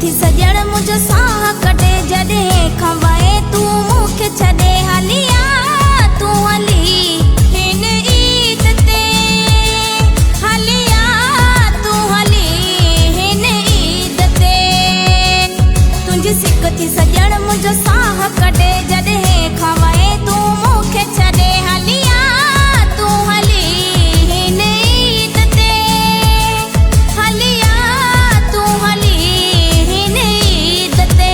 थी सजण मुझो साह कटे जडे खवाए तू मुखे छडे हलिया तू हली हिन ईद ते हलिया तू हली हिन ईद ते तुंहिंजी सिक थी सजण मुझो साह कटे जडे खवाए तू मुखे छडे हलिया तू हली हिन ईद ते हलिया तू हली हिन ईद ते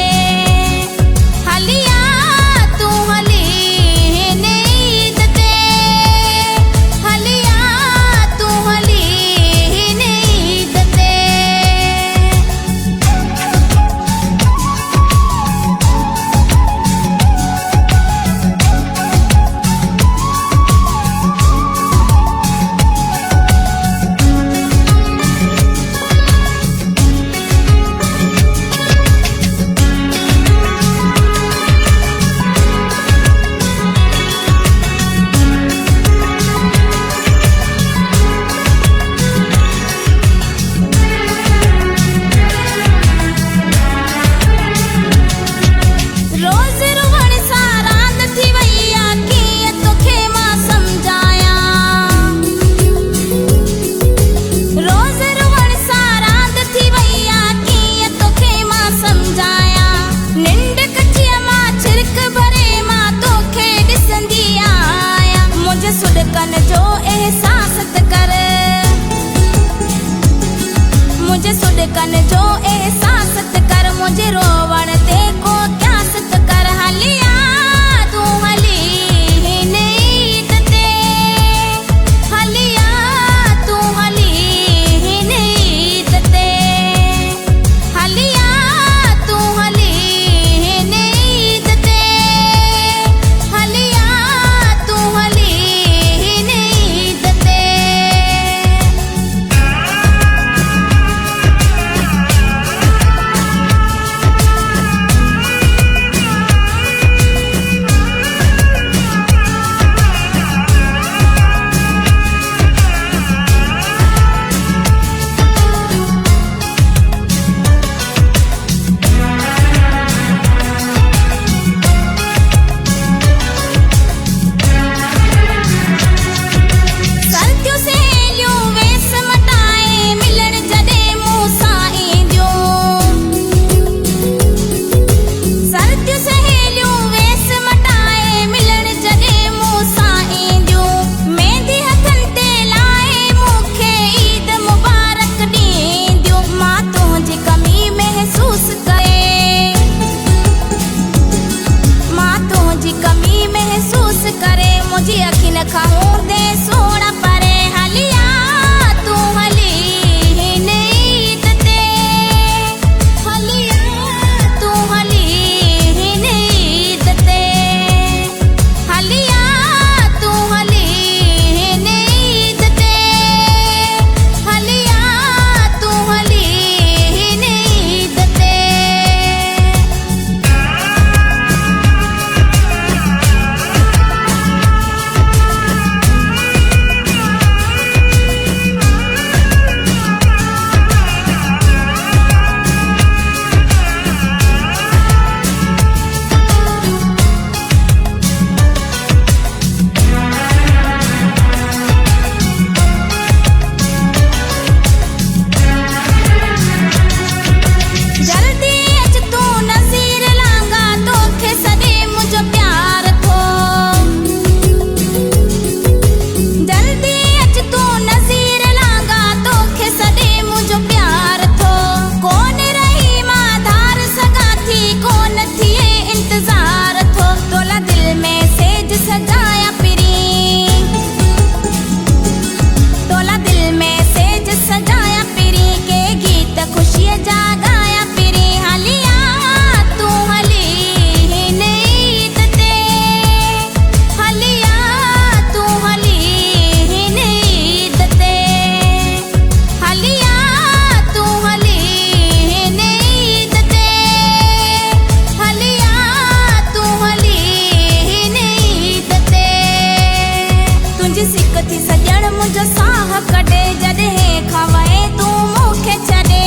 हलिया तू हली हिन ईद ते हलिया तू हली हिन ईद ते रोज़ रुवण सां रांदि थी वई आ कीअं तोखे मां सम्झायां रोज़ रुवण सां रांदि थी वई आ कीअं तोखे मां सम्झायां निंड कचीअ मां छिरक भरे मां तोखे ॾिसंदी आहियां मुंहिंजे सुॾकनि जो अहसास त कर मुंहिंजे सुॾकनि जो अहसास त कर मुंहिंजे रोवण ते को क्यास त कर हलिया तू हली हिन ईद ते हलिया तू हली हिन ईद ते हलिया तू हली हिन ईद ते हलिया तू हली हिन ईद ते सर्दियूं सहेलियूं वेस मटाए मिलण जॾहिं मूं सां ईंदियूं सर्दियूं सहेलियूं वेस मटाए मिलण जॾहिं मूं सां ईंदियूं मेहंदी हथनि ते लाए मूंखे ईद मुबारक ॾींदियूं मां तुंहिंजी कमी महसूस करे मां तुंहिंजी कमी महसूस करे मुंहिंजी अखियुनि खां हूंदे सोण परे हलिया तू हली हिन ईद ते हलिया तू हली हिन ईद ते हलिया तू हली हिन ईद ते हलिया तू हली हिन ईद ते जल्दी अच तू नज़ीर लांगा तोखे सॾे मुंहिंजो प्यार थो जल्दी अच तू नज़ीर लांगा तोखे सॾे मुंहिंजो प्यार थो कोन रही मां धार सघां थी कोन थिए इंतज़ार थो तोला दिल में सेज सजाया पिरी तोला दिल में सेज सजाया पिरी के गीत ख़ुशीअ जा ॻाया पिरी हलिया तू हली हिन ईद ते हलिया तू हली हिन ईद ते हलिया तू हली हिन ईद ते हलिया तू हली हिन ईद ते तुंहिंजी सिक थी सजण मुंहिंजो साह कटे जॾहिं खवाए तू मूंखे छॾे